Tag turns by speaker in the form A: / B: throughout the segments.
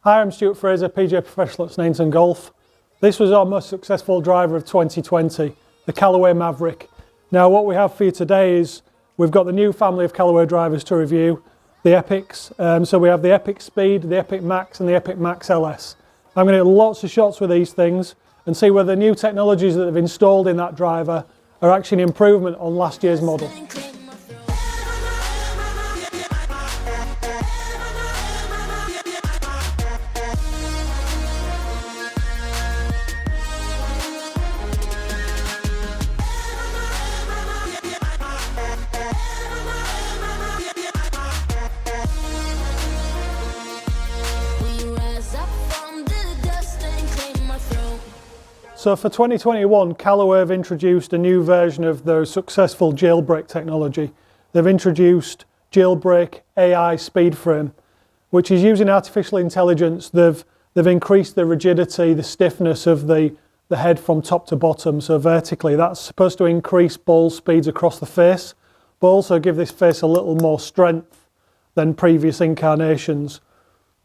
A: Hi, I'm Stewart Fraser, PGA Professional at Sneinton Golf. This was our most successful driver of 2020, the Callaway Maverick. Now what we have for you today is we've got the new family of Callaway drivers to review, the Epics. So we have the Epic Speed, the Epic Max and the Epic Max LS. I'm going to get lots of shots with these things and see whether the new technologies that they've installed in that driver are actually an improvement on last year's model. So for 2021, Callaway have introduced a new version of their successful jailbreak technology. They've introduced jailbreak AI speed frame, which is using artificial intelligence. They've increased the rigidity, the stiffness of the head from top to bottom, so vertically. That's supposed to increase ball speeds across the face, but also give this face a little more strength than previous incarnations.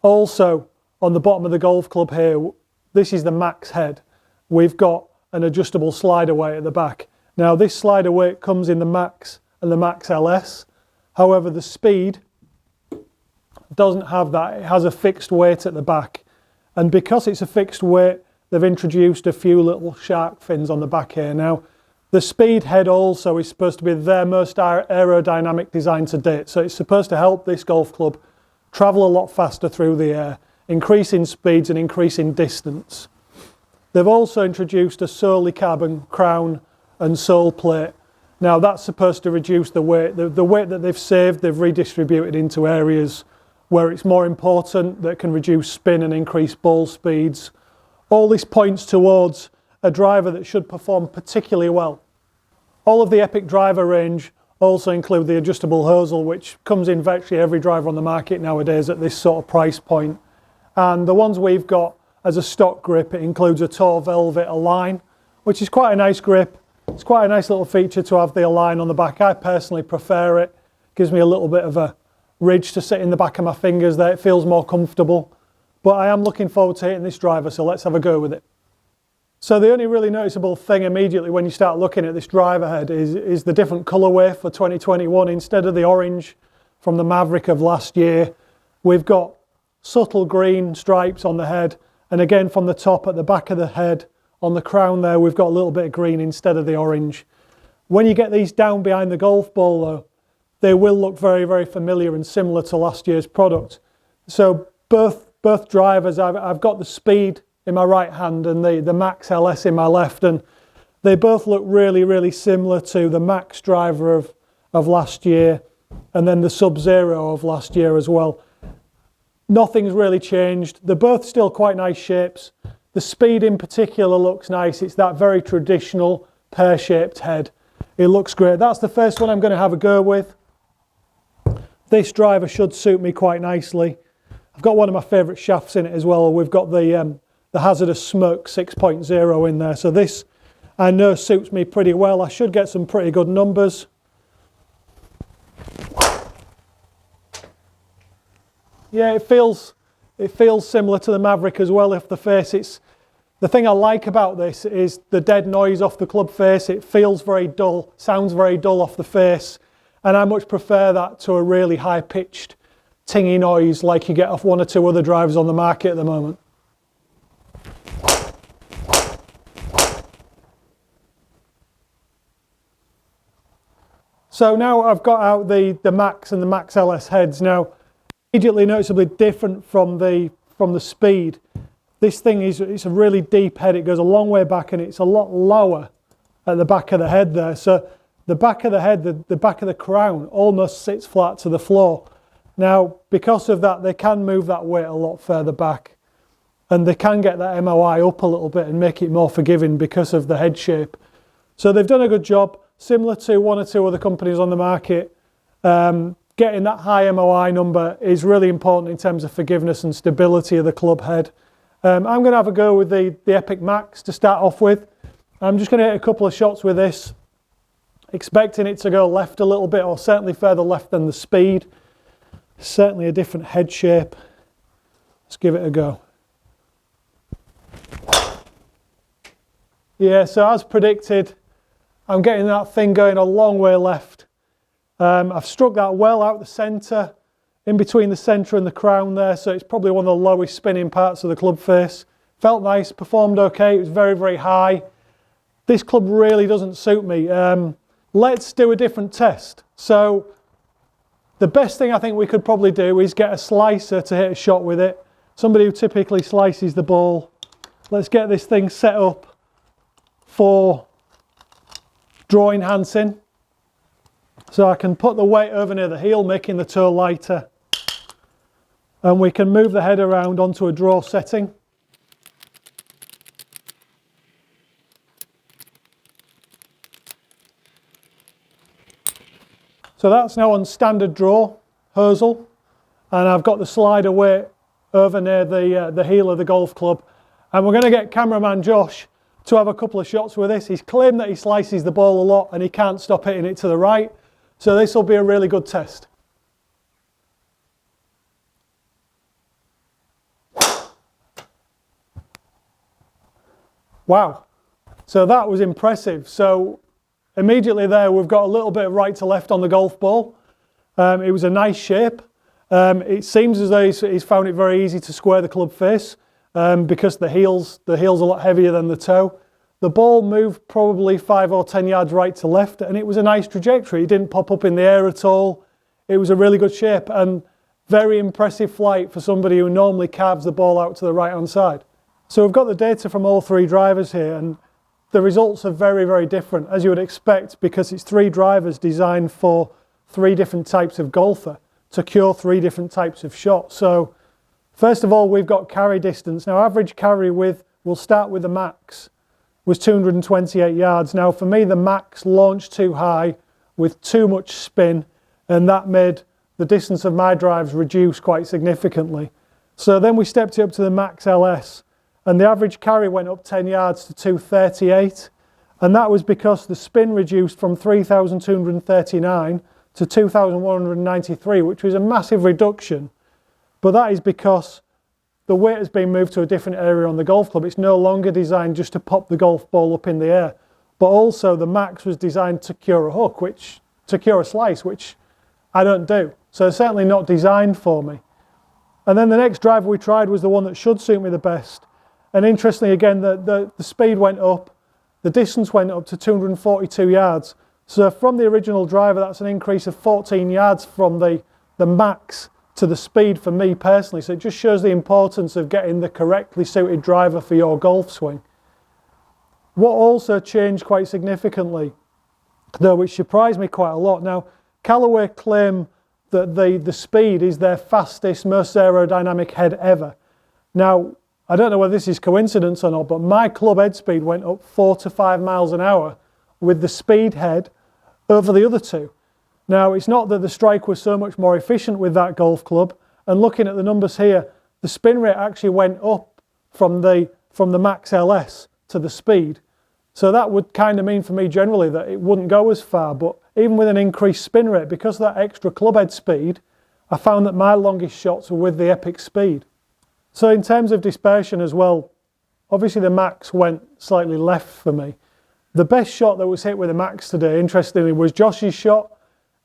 A: Also, on the bottom of the golf club here, this is the Max head. We've got an adjustable slider weight at the back. Now this slider weight comes in the Max and the Max LS. However, the Speed doesn't have that. It has a fixed weight at the back. And because it's a fixed weight, they've introduced a few little shark fins on the back here. Now, the Speed head also is supposed to be their most aerodynamic design to date. So it's supposed to help this golf club travel a lot faster through the air, increasing speeds and increasing distance. They've also introduced a solely carbon crown and sole plate. Now that's supposed to reduce the weight. The weight that they've saved, they've redistributed into areas where it's more important, that can reduce spin and increase ball speeds. All this points towards a driver that should perform particularly well. All of the Epic driver range also include the adjustable hosel, which comes in virtually every driver on the market nowadays at this sort of price point. And the ones we've got as a stock grip, it includes a Tour Velvet Align, which is quite a nice grip. It's quite a nice little feature to have the Align on the back. I personally prefer it. Gives me a little bit of a ridge to sit in the back of my fingers there. It feels more comfortable. But I am looking forward to hitting this driver, so let's have a go with it. So the only really noticeable thing immediately when you start looking at this driver head is the different colourway for 2021. Instead of the orange from the Maverick of last year, we've got subtle green stripes on the head. And again, from the top at the back of the head, on the crown there, we've got a little bit of green instead of the orange. When you get these down behind the golf ball though, they will look very, very familiar and similar to last year's product. So both drivers, I've got the Speed in my right hand and the Max LS in my left, and they both look really, really similar to the Max driver of last year and then the Sub-Zero of last year as well. Nothing's really changed. They're both still quite nice shapes. The Speed in particular looks nice. It's that very traditional pear-shaped head. It looks great. That's the first one I'm going to have a go with. This driver should suit me quite nicely. I've got one of my favourite shafts in it as well. We've got the Hazardous Smoke 6.0 in there. So this, I know, suits me pretty well. I should get some pretty good numbers. Yeah, it feels similar to the Maverick as well. If the face, the thing I like about this is the dead noise off the club face. It feels very dull, sounds very dull off the face, and I much prefer that to a really high-pitched, tingy noise like you get off one or two other drivers on the market at the moment. So now I've got out the Max and the Max LS heads. Now, immediately noticeably different from the Speed. This thing it's a really deep head. It goes a long way back and it's a lot lower at the back of the head there. So the back of the head, the back of the crown almost sits flat to the floor. Now, because of that, they can move that weight a lot further back and they can get that MOI up a little bit and make it more forgiving because of the head shape. So they've done a good job, similar to one or two other companies on the market. Getting that high MOI number is really important in terms of forgiveness and stability of the club head. I'm going to have a go with the Epic Max to start off with. I'm just going to hit a couple of shots with this, expecting it to go left a little bit, or certainly further left than the Speed. Certainly a different head shape. Let's give it a go. Yeah, so as predicted, I'm getting that thing going a long way left. I've struck that well out the centre, in between the centre and the crown there, so it's probably one of the lowest spinning parts of the club face. Felt nice, performed okay, it was very, very high. This club really doesn't suit me. Let's do a different test. So the best thing I think we could probably do is get a slicer to hit a shot with it. Somebody who typically slices the ball. Let's get this thing set up for draw enhancing. So I can put the weight over near the heel, making the toe lighter. And we can move the head around onto a draw setting. So that's now on standard draw, hosel, and I've got the slider weight over near the heel of the golf club. And we're going to get cameraman Josh to have a couple of shots with this. He's claimed that he slices the ball a lot and he can't stop hitting it to the right. So this will be a really good test. Wow, so that was impressive. So immediately there we've got a little bit of right to left on the golf ball. It was a nice shape. It seems as though he's found it very easy to square the club face because the heel's a lot heavier than the toe. The ball moved probably 5 or 10 yards right to left, and it was a nice trajectory. It didn't pop up in the air at all. It was a really good shape and very impressive flight for somebody who normally carves the ball out to the right hand side. So we've got the data from all three drivers here, and the results are very, very different, as you would expect, because it's three drivers designed for three different types of golfer to cure three different types of shots. So first of all, we've got carry distance. Now average carry width, we'll start with the max, was 228 yards. Now for me, the max launched too high with too much spin, and that made the distance of my drives reduce quite significantly. So then we stepped it up to the max LS, and the average carry went up 10 yards to 238, and that was because the spin reduced from 3,239 to 2,193, which was a massive reduction. But that is because the weight has been moved to a different area on the golf club. It's no longer designed just to pop the golf ball up in the air, but also the max was designed to cure a hook, to cure a slice, which I don't do. So it's certainly not designed for me. And then the next driver we tried was the one that should suit me the best. And interestingly, again, the speed went up, the distance went up to 242 yards. So from the original driver, that's an increase of 14 yards from the max to the speed for me personally. So it just shows the importance of getting the correctly suited driver for your golf swing. What also changed quite significantly, though, which surprised me quite a lot. Now, Callaway claim that the speed is their fastest, most aerodynamic head ever. Now, I don't know whether this is coincidence or not, but my club head speed went up 4 to 5 miles an hour with the speed head over the other two. Now, it's not that the strike was so much more efficient with that golf club, and looking at the numbers here, the spin rate actually went up from the max LS to the speed. So that would kind of mean for me generally that it wouldn't go as far, but even with an increased spin rate, because of that extra club head speed, I found that my longest shots were with the Epic speed. So in terms of dispersion as well, obviously the max went slightly left for me. The best shot that was hit with the max today, interestingly, was Josh's shot.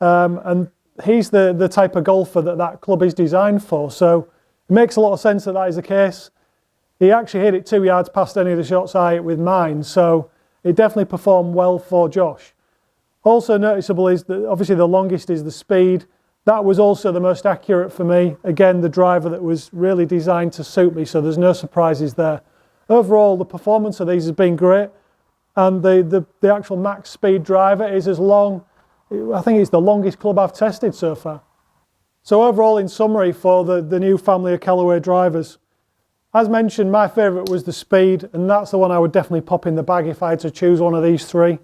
A: And he's the type of golfer that club is designed for. So it makes a lot of sense that is the case. He actually hit it 2 yards past any of the shots I hit with mine. So it definitely performed well for Josh. Also noticeable is that obviously the longest is the speed. That was also the most accurate for me. Again, the driver that was really designed to suit me, so there's no surprises there. Overall, the performance of these has been great, and the actual max speed driver is as long, I think it's the longest club I've tested so far. So overall, in summary, for the new family of Callaway drivers, as mentioned, my favourite was the speed, and that's the one I would definitely pop in the bag if I had to choose one of these three.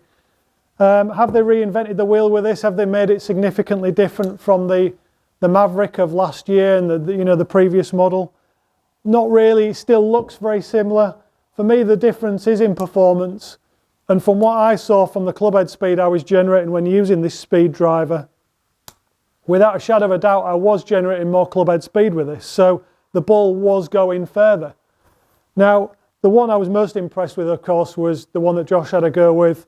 A: Have they reinvented the wheel with this? Have they made it significantly different from the Maverick of last year and the previous model? Not really. It still looks very similar. For me, the difference is in performance. And from what I saw from the club head speed I was generating when using this speed driver, without a shadow of a doubt, I was generating more club head speed with this. So the ball was going further. Now, the one I was most impressed with, of course, was the one that Josh had a go with,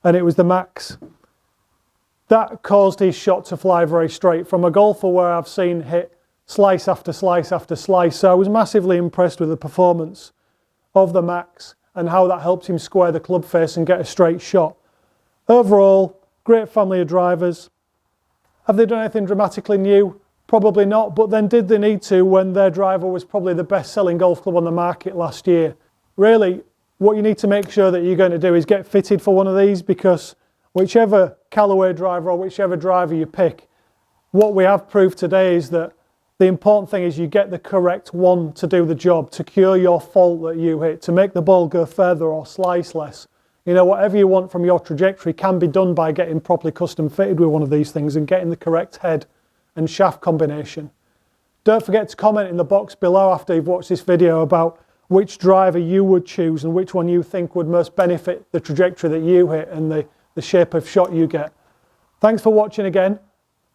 A: and it was the Max. That caused his shot to fly very straight from a golfer where I've seen hit slice after slice after slice. So I was massively impressed with the performance of the Max and how that helped him square the club face and get a straight shot. Overall, great family of drivers. Have they done anything dramatically new? Probably not, but then did they need to when their driver was probably the best-selling golf club on the market last year? Really, what you need to make sure that you're going to do is get fitted for one of these, because whichever Callaway driver or whichever driver you pick, what we have proved today is that the important thing is you get the correct one to do the job, to cure your fault that you hit, to make the ball go further or slice less. You know, whatever you want from your trajectory can be done by getting properly custom fitted with one of these things and getting the correct head and shaft combination. Don't forget to comment in the box below after you've watched this video about which driver you would choose and which one you think would most benefit the trajectory that you hit and the shape of shot you get. Thanks for watching again,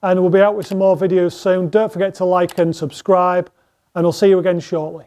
A: and we'll be out with some more videos soon. Don't forget to like and subscribe, and I'll see you again shortly.